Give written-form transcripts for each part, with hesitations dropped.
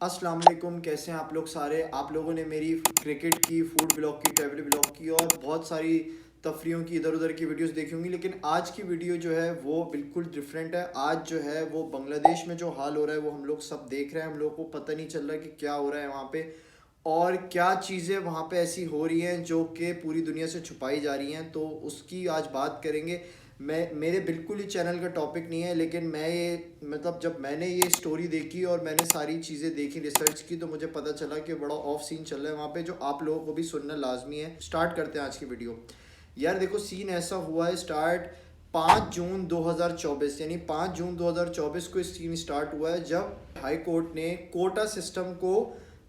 अस्सलाम वालेकुम। कैसे हैं आप लोग सारे। आप लोगों ने मेरी क्रिकेट की, फूड ब्लॉग की, ट्रैवल ब्लॉग की और बहुत सारी तफरीयों की इधर उधर की वीडियोस देखी होंगी, लेकिन आज की वीडियो जो है वो बिल्कुल डिफरेंट है। आज जो है वो बांग्लादेश में जो हाल हो रहा है वो हम लोग सब देख रहे हैं। हम लोग को पता नहीं चल रहा कि क्या हो रहा है वहाँ पे और क्या चीज़ें वहाँ पे ऐसी हो रही हैं जो कि पूरी दुनिया से छुपाई जा रही हैं। तो उसकी आज बात करेंगे। मैं मेरे बिल्कुल ही चैनल का टॉपिक नहीं है, लेकिन मैं ये मतलब जब मैंने ये स्टोरी देखी और मैंने सारी चीज़ें देखी, रिसर्च की, तो मुझे पता चला कि बड़ा ऑफ सीन चल रहा है वहाँ पे, जो आप लोगों को भी सुनना लाजमी है। स्टार्ट करते हैं आज की वीडियो। यार देखो, सीन ऐसा हुआ है स्टार्ट 5 जून 2024, यानी 5 जून 2024 को सीन स्टार्ट हुआ है जब हाई कोर्ट ने कोटा सिस्टम को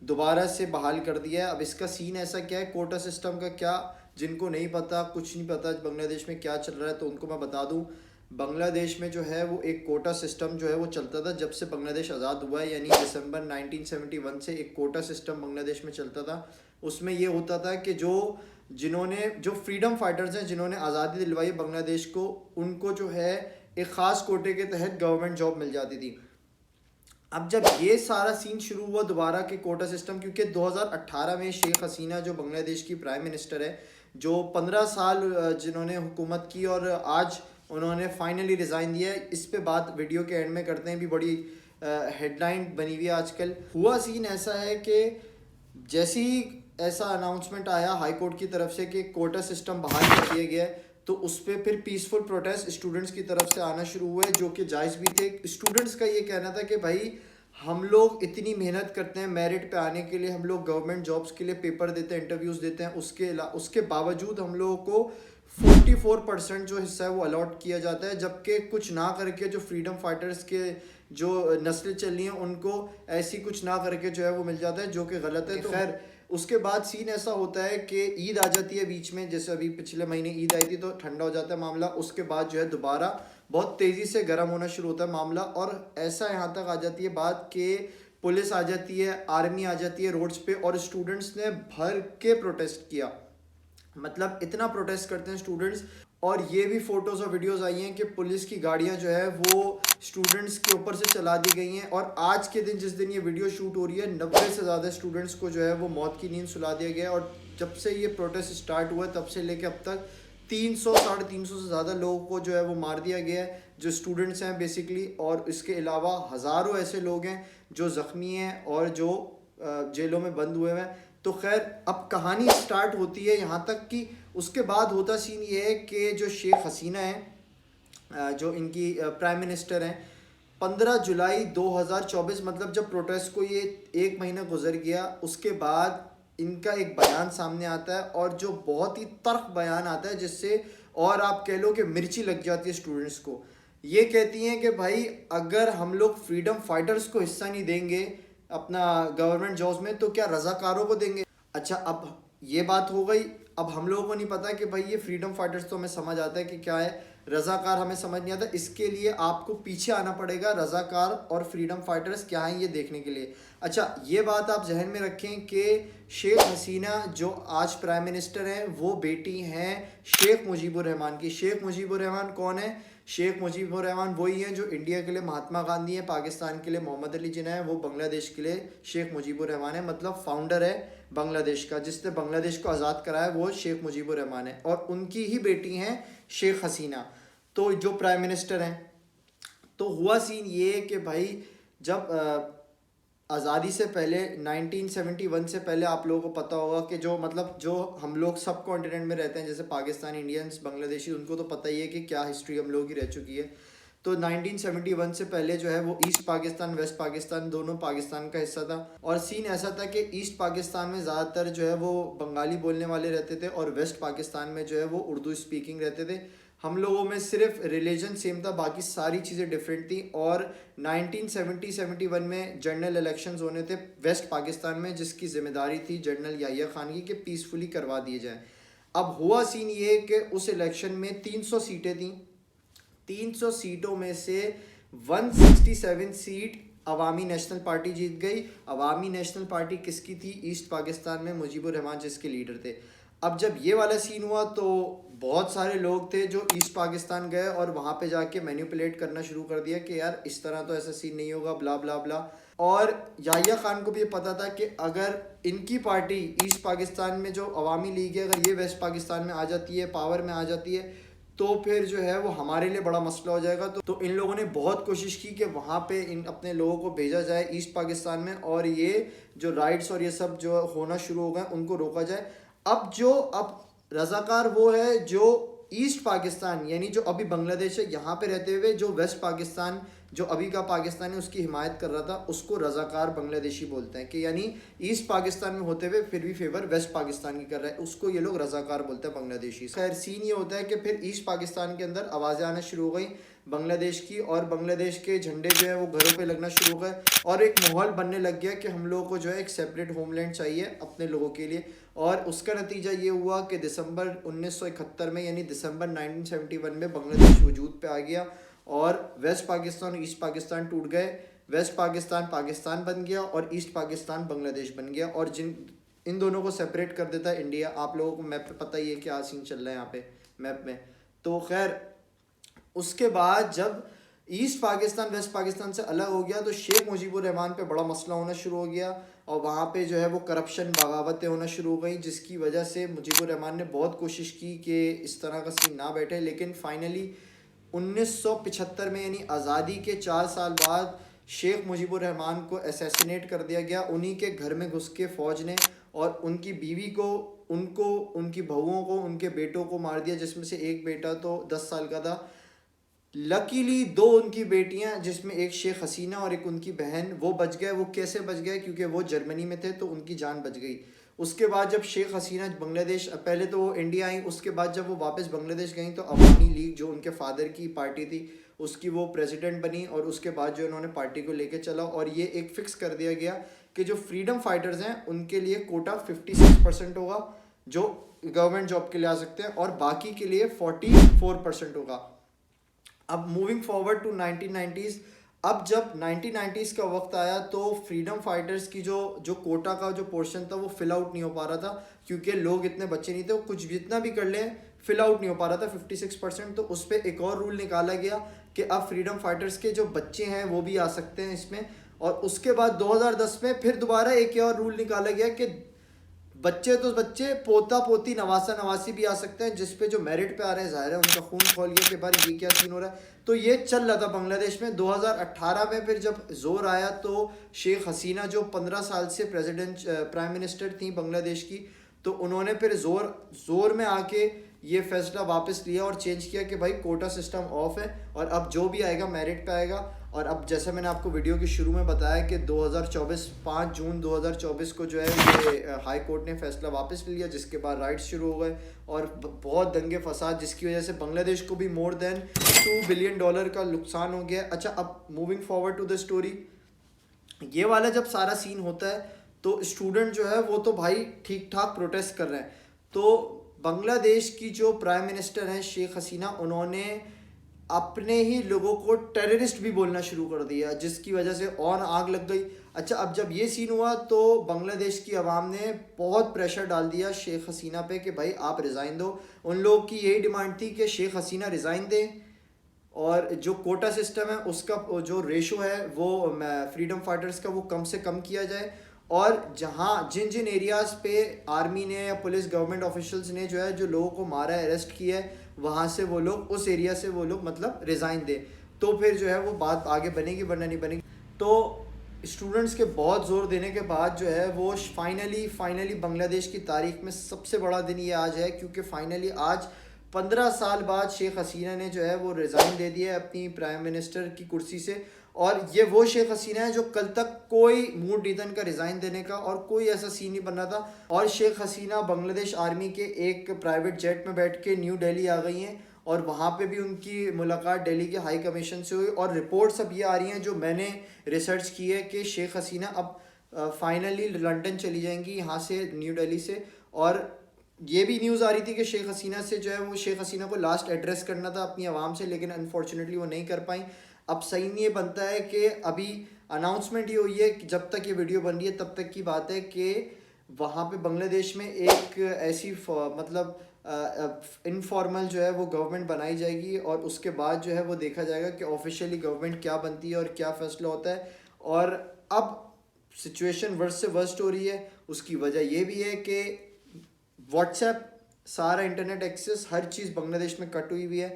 दोबारा से बहाल कर दिया है। अब इसका सीन ऐसा क्या है, कोटा सिस्टम का क्या, जिनको नहीं पता, कुछ नहीं पता बांग्लादेश में क्या चल रहा है, तो उनको मैं बता दूं। बांग्लादेश में जो है वो एक कोटा सिस्टम जो है वो चलता था जब से बांग्लादेश आज़ाद हुआ है, यानी दिसंबर 1971 से एक कोटा सिस्टम बांग्लादेश में चलता था। उसमें ये होता था कि जो फ्रीडम फाइटर्स हैं, जिन्होंने आज़ादी दिलवाई बांग्लादेश को, उनको जो है एक ख़ास कोटे के तहत गवर्नमेंट जॉब मिल जाती थी। अब जब ये सारा सीन शुरू हुआ दोबारा के कोटा सिस्टम, क्योंकि 2018 में शेख हसीना जो बांग्लादेश की प्राइम मिनिस्टर है, जो 15 साल जिन्होंने हुकूमत की और आज उन्होंने फाइनली रिज़ाइन दिया है, इस पे बात वीडियो के एंड में करते हैं। भी बड़ी हेडलाइन बनी हुई है आजकल। हुआ सीन ऐसा है कि जैसे ही ऐसा अनाउंसमेंट आया हाई कोर्ट की तरफ से कि कोटा सिस्टम बहाल कर दिया गया है, तो उस पर फिर पीसफुल प्रोटेस्ट स्टूडेंट्स की तरफ से आना शुरू हुए, जो कि जायज़ भी थे। स्टूडेंट्स का ये कहना था कि भाई, हम लोग इतनी मेहनत करते हैं मेरिट पे आने के लिए, हम लोग गवर्नमेंट जॉब्स के लिए पेपर देते हैं, इंटरव्यूज़ देते हैं, उसके बावजूद हम लोगों को 44% जो हिस्सा है वो अलॉट किया जाता है, जबकि कुछ ना करके जो फ्रीडम फाइटर्स के जो नस्लें चल रही हैं उनको ऐसी कुछ ना करके जो है वो मिल जाता है, जो कि गलत है। तो खैर, उसके बाद सीन ऐसा होता है कि ईद आ जाती है बीच में, जैसे अभी पिछले महीने ईद आई थी, तो ठंडा हो जाता है मामला। उसके बाद जो है दोबारा बहुत तेज़ी से गर्म होना शुरू होता है मामला, और ऐसा यहाँ तक आ जाती है बात कि पुलिस आ जाती है, आर्मी आ जाती है रोड्स पे, और स्टूडेंट्स ने भर के प्रोटेस्ट किया। मतलब इतना प्रोटेस्ट करते हैं स्टूडेंट्स। और ये भी फोटोज़ और वीडियोज़ आई हैं कि पुलिस की गाड़ियां जो है वो स्टूडेंट्स के ऊपर से चला दी गई हैं, और आज के दिन, जिस दिन ये वीडियो शूट हो रही है, 90 से ज़्यादा स्टूडेंट्स को जो है वो मौत की नींद सुला दिया गया है। और जब से ये प्रोटेस्ट स्टार्ट हुआ है तब से लेके अब तक 300 350 से ज़्यादा लोगों को जो है वो मार दिया गया है, जो स्टूडेंट्स हैं बेसिकली। और इसके अलावा हज़ारों ऐसे लोग हैं जो ज़ख्मी हैं और जो जेलों में बंद हुए हैं। तो खैर, अब कहानी स्टार्ट होती है यहाँ तक कि उसके बाद होता सीन ये है कि जो शेख हसीना है, जो इनकी प्राइम मिनिस्टर हैं, 15 जुलाई 2024, मतलब जब प्रोटेस्ट को ये एक महीना गुजर गया, उसके बाद इनका एक बयान सामने आता है, और जो बहुत ही तल्ख बयान आता है, जिससे और आप कह लो कि मिर्ची लग जाती है स्टूडेंट्स को। ये कहती हैं कि भाई, अगर हम लोग फ्रीडम फाइटर्स को हिस्सा नहीं देंगे अपना गवर्नमेंट जॉब्स में, तो क्या रजाकारों को देंगे। अच्छा, अब ये बात हो गई। अब हम लोगों को नहीं पता कि भाई ये फ्रीडम फाइटर्स तो हमें समझ आता है कि क्या है, रजाकार हमें समझ नहीं आता। इसके लिए आपको पीछे आना पड़ेगा, रजाकार और फ्रीडम फाइटर्स क्या हैं ये देखने के लिए। अच्छा, ये बात आप जहन में रखें कि शेख हसीना जो आज प्राइम मिनिस्टर हैं, वो बेटी हैं शेख मुजीबुर रहमान की। शेख मुजीबुर रहमान कौन है? शेख मुजीबुर रहमान वही हैं जो इंडिया के लिए महात्मा गांधी हैं, पाकिस्तान के लिए मोहम्मद अली जिन्ना है, वो बांग्लादेश के लिए शेख मुजीबुर रहमान है। मतलब फाउंडर है बांग्लादेश का, जिसने बांग्लादेश को आज़ाद कराया वो शेख मुजीबुर रहमान है, और उनकी ही बेटी हैं शेख हसीना, तो जो प्राइम मिनिस्टर हैं। तो हुआ सीन ये कि भाई, जब आज़ादी से पहले 1971 से पहले आप लोगों को पता होगा कि जो मतलब जो हम लोग सब कॉन्टिनेंट में रहते हैं, जैसे पाकिस्तान, इंडियंस, बांग्लादेशी, उनको तो पता ही है कि क्या हिस्ट्री हम लोगों की रह चुकी है। तो 1971 से पहले जो है वो ईस्ट पाकिस्तान, वेस्ट पाकिस्तान दोनों पाकिस्तान का हिस्सा था। और सीन ऐसा था कि ईस्ट पाकिस्तान में ज़्यादातर जो है वो बंगाली बोलने वाले रहते थे, और वेस्ट पाकिस्तान में जो है वो उर्दू स्पीकिंग रहते थे। हम लोगों में सिर्फ रिलीजन सेम था, बाकी सारी चीज़ें डिफरेंट थी। और 1970-71 में जनरल इलेक्शंस होने थे वेस्ट पाकिस्तान में, जिसकी जिम्मेदारी थी जनरल याहिया खान की कि पीसफुली करवा दिए जाएँ। अब हुआ सीन ये कि उस इलेक्शन में 300 सीटें थीं। 300 सीटों में से 167 सीट अवामी नेशनल पार्टी जीत गई। अवामी नेशनल पार्टी किसकी थी? ईस्ट पाकिस्तान में मुजीबुर रहमान जिसके लीडर थे। अब जब ये वाला सीन हुआ तो बहुत सारे लोग थे जो ईस्ट पाकिस्तान गए और वहाँ पे जाके मैनिपुलेट करना शुरू कर दिया कि यार इस तरह तो ऐसा सीन नहीं होगा, ब्ला ब्ला ब्ला। और याहिया खान को भी ये पता था कि अगर इनकी पार्टी ईस्ट पाकिस्तान में जो अवामी लीग है, अगर ये वेस्ट पाकिस्तान में आ जाती है, पावर में आ जाती है, तो फिर जो है वो हमारे लिए बड़ा मसला हो जाएगा। तो इन लोगों ने बहुत कोशिश की कि वहाँ पे इन अपने लोगों को भेजा जाए ईस्ट पाकिस्तान में, और ये जो राइट्स और ये सब जो होना शुरू हो गए उनको रोका जाए। अब रजाकार वो है जो ईस्ट पाकिस्तान यानी जो अभी बांग्लादेश है यहाँ पे रहते हुए जो वेस्ट पाकिस्तान जो अभी का पाकिस्तान है उसकी हिमायत कर रहा था, उसको रजाकार बांग्लादेशी बोलते हैं। कि यानी ईस्ट पाकिस्तान में होते हुए फिर भी फेवर वेस्ट पाकिस्तान की कर रहा है, उसको ये लोग रजाकार बोलते हैं बांग्लादेशी। खैर सीन ये होता है कि फिर ईस्ट पाकिस्तान के अंदर आवाज़ें आना शुरू हो गई बांग्लादेश की, और बांग्लादेश के झंडे जो है वो घरों पे लगना शुरू हो गए, और एक माहौल बनने लग गया कि हम लोगों को जो है एक सेपरेट होमलैंड चाहिए अपने लोगों के लिए। और उसका नतीजा ये हुआ कि दिसंबर 1971 में यानी दिसंबर 1971 में बांग्लादेश वजूद पे आ गया, और वेस्ट पाकिस्तान और ईस्ट पाकिस्तान टूट गए। वेस्ट पाकिस्तान पाकिस्तान बन गया और ईस्ट पाकिस्तान बांग्लादेश बन गया, और इन दोनों को सेपरेट कर देता है इंडिया। आप लोगों को मैप पे पता ही है क्या सीन चल रहा है यहाँ पे मैप में। तो खैर उसके बाद जब ईस्ट पाकिस्तान वेस्ट पाकिस्तान से अलग हो गया तो शेख मुजीबुर रहमान पे बड़ा मसला होना शुरू हो गया, और वहाँ पे जो है वो करप्शन बगावतें होना शुरू हो गई, जिसकी वजह से मुजीबुर रहमान ने बहुत कोशिश की कि इस तरह का सीन ना बैठे। लेकिन फाइनली 1975 में यानी आज़ादी के 4 साल बाद शेख मुजीबुर रहमान को असैसिनेट कर दिया गया। उन्हीं के घर में घुस के फ़ौज ने, और उनकी बीवी को, उनको, उनकी बहुओं को, उनके बेटों को मार दिया, जिसमें से एक बेटा तो 10 साल का था। लकीली 2 उनकी बेटियां, जिसमें एक शेख हसीना और एक उनकी बहन, वो बच गए। वो कैसे बच गए? क्योंकि वो जर्मनी में थे तो उनकी जान बच गई। उसके बाद जब शेख हसीना बांग्लादेश, पहले तो वो इंडिया आई, उसके बाद जब वो वापस बांग्लादेश गई तो अवामी लीग जो उनके फादर की पार्टी थी उसकी वो प्रेसिडेंट बनी, और उसके बाद जो उन्होंने पार्टी को लेके चला, और ये एक फिक्स कर दिया गया कि जो फ्रीडम फाइटर्स हैं उनके लिए कोटा 56% होगा जो गवर्नमेंट जॉब के लिए आ सकते हैं, और बाकी के लिए 44% होगा। अब मूविंग फॉरवर्ड टू 1990s, अब जब 1990s का वक्त आया तो फ्रीडम फाइटर्स की जो कोटा का जो पोर्शन था वो फिल आउट नहीं हो पा रहा था, क्योंकि लोग इतने बच्चे नहीं थे, वो कुछ जितना भी कर लें फिल आउट नहीं हो पा रहा था 56%। तो उस पर एक और रूल निकाला गया कि अब फ्रीडम फाइटर्स के जो बच्चे हैं वो भी आ सकते हैं इसमें। और उसके बाद 2010 में फिर दोबारा एक और रूल निकाला गया कि बच्चे तो बच्चे, पोता पोती, नवासा नवासी भी आ सकते हैं, जिस पे जो मेरिट पे आ रहे हैं जाहिर है उनका खून खोल गया कि भाई ये क्या सीन हो रहा है। तो ये चल रहा था बांग्लादेश में। 2018 में फिर जब जोर आया तो शेख हसीना जो 15 साल से प्राइम मिनिस्टर थी बांग्लादेश की, तो उन्होंने फिर जोर में आके ये फैसला वापस लिया और चेंज किया कि भाई कोटा सिस्टम ऑफ है, और अब जो भी आएगा मेरिट पे आएगा। और अब जैसे मैंने आपको वीडियो के शुरू में बताया कि 2024 5 जून 2024 को जो है ये हाई कोर्ट ने फैसला वापस ले लिया, जिसके बाद राइट्स शुरू हो गए और बहुत दंगे फसाद, जिसकी वजह से बांग्लादेश को भी मोर देन $2 बिलियन का नुकसान हो गया। अच्छा, अब moving forward to the story, ये वाला जब सारा सीन होता है तो स्टूडेंट जो है वो तो भाई ठीक ठाक प्रोटेस्ट कर रहे हैं। तो बांग्लादेश की जो प्राइम मिनिस्टर हैं शेख हसीना, उन्होंने अपने ही लोगों को टेररिस्ट भी बोलना शुरू कर दिया, जिसकी वजह से और आग लग गई। अच्छा, अब जब ये सीन हुआ तो बांग्लादेश की आवाम ने बहुत प्रेशर डाल दिया शेख हसीना पे कि भाई आप रिज़ाइन दो। उन लोगों की यही डिमांड थी कि शेख हसीना रिज़ाइन दें, और जो कोटा सिस्टम है उसका जो रेशो है वो फ्रीडम फाइटर्स का वो कम से कम किया जाए, और जहाँ जिन जिन एरियाज़ पे आर्मी ने या पुलिस गवर्नमेंट ऑफिशियल्स ने जो है जो लोगों को मारा है, अरेस्ट किया है, वहाँ से वो लोग, उस एरिया से वो लोग मतलब रिज़ाइन दे, तो फिर जो है वो बात आगे बनेगी, वरना नहीं बनेगी। तो स्टूडेंट्स के बहुत ज़ोर देने के बाद जो है वो फाइनली बांग्लादेश की तारीख में सबसे बड़ा दिन ये आज है, क्योंकि फाइनली आज 15 साल बाद शेख हसीना ने जो है वो रिज़ाइन दे दिया है अपनी प्राइम मिनिस्टर की कुर्सी से। और ये वो शेख हसीना है जो कल तक कोई मूड नहीं था इनका रिज़ाइन देने का, और कोई ऐसा सीन नहीं बन रहा था। और शेख हसीना बांग्लादेश आर्मी के एक प्राइवेट जेट में बैठ के न्यू दिल्ली आ गई हैं, और वहाँ पे भी उनकी मुलाकात दिल्ली के हाई कमीशन से हुई। और रिपोर्ट्स अब ये आ रही हैं जो मैंने रिसर्च की है कि शेख हसीना अब फाइनली लंदन चली जाएंगी यहाँ से, न्यू दिल्ली से। और ये भी न्यूज़ आ रही थी कि शेख हसीना से जो है वो शेख हसीना को लास्ट एड्रेस करना था अपनी आवाम से, लेकिन अनफॉर्चुनेटली वो नहीं कर पाई। अब सही नहीं ये बनता है कि अभी अनाउंसमेंट ये हुई है कि जब तक ये वीडियो बन रही है तब तक की बात है कि वहाँ पे बांग्लादेश में एक ऐसी मतलब इनफॉर्मल जो है वो गवर्नमेंट बनाई जाएगी, और उसके बाद जो है वो देखा जाएगा कि ऑफिशियली गवर्नमेंट क्या बनती है और क्या फैसला होता है। और अब सिचुएशन वर्स्ट से वर्स्ट हो रही है। उसकी वजह ये भी है कि व्हाट्सएप, सारा इंटरनेट एक्सेस, हर चीज़ बांग्लादेश में कट हुई हुई है।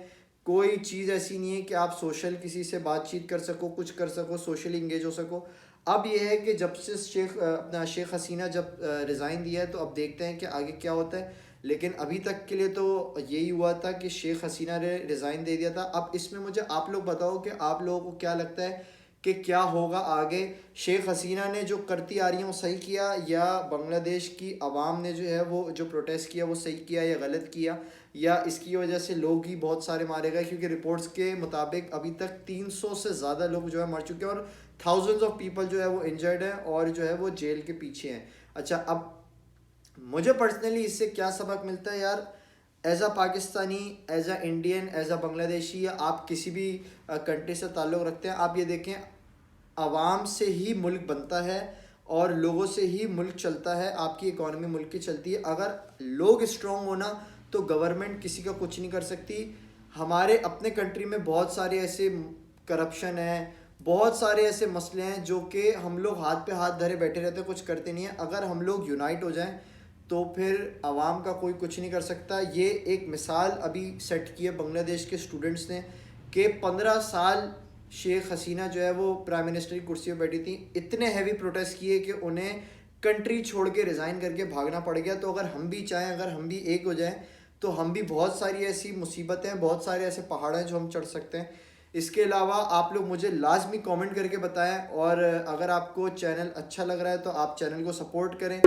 कोई चीज़ ऐसी नहीं है कि आप सोशल किसी से बातचीत कर सको, कुछ कर सको, सोशली इंगेज हो सको। अब ये है कि जब से अपना शेख हसीना जब रिज़ाइन दिया है, तो अब देखते हैं कि आगे क्या होता है। लेकिन अभी तक के लिए तो यही हुआ था कि शेख हसीना ने रिज़ाइन दे दिया था। अब इसमें मुझे आप लोग बताओ कि आप लोगों को क्या लगता है कि क्या होगा आगे। शेख हसीना ने जो करती आ रही है वो सही किया, या बांग्लादेश की आवाम ने जो है वो जो प्रोटेस्ट किया वो सही किया या गलत किया, या इसकी वजह से लोग ही बहुत सारे मारे गए? क्योंकि रिपोर्ट्स के मुताबिक अभी तक 300 से ज़्यादा लोग जो है मर चुके हैं और थाउजेंड्स ऑफ पीपल जो है वो इंजर्ड हैं और जो है वो जेल के पीछे हैं। अच्छा, अब मुझे पर्सनली इससे क्या सबक मिलता है यार, as a Pakistani, as a Indian, as a Bangladeshi, या आप किसी भी कंट्री से ताल्लुक़ रखते हैं, आप ये देखें, आवाम से ही मुल्क बनता है और लोगों से ही मुल्क चलता है। आपकी इकॉनमी मुल्क की चलती है। अगर लोग स्ट्रॉन्ग होना तो गवर्नमेंट किसी का कुछ नहीं कर सकती। हमारे अपने कंट्री में बहुत सारे ऐसे करप्शन है, बहुत सारे ऐसे मसले हैं जो कि हम लोग हाथ पे हाथ धरे बैठे रहते हैं, कुछ करते नहीं हैं। अगर हम लोग यूनाइट हो जाएं तो फिर आवाम का कोई कुछ नहीं कर सकता। ये एक मिसाल अभी सेट की है बांग्लादेश के स्टूडेंट्स ने कि 15 साल शेख हसीना जो है वो प्राइम मिनिस्टर की कुर्सी पर बैठी थी, इतने हैवी प्रोटेस्ट किए कि उन्हें कंट्री छोड़ के रिज़ाइन करके भागना पड़ गया। तो अगर हम भी चाहें, अगर हम भी एक हो जाएं, तो हम भी बहुत सारी ऐसी मुसीबतें, बहुत सारे ऐसे पहाड़ हैं जो हम चढ़ सकते हैं। इसके अलावा आप लोग मुझे लाजमी कमेंट करके बताएं, और अगर आपको चैनल अच्छा लग रहा है तो आप चैनल को सपोर्ट करें।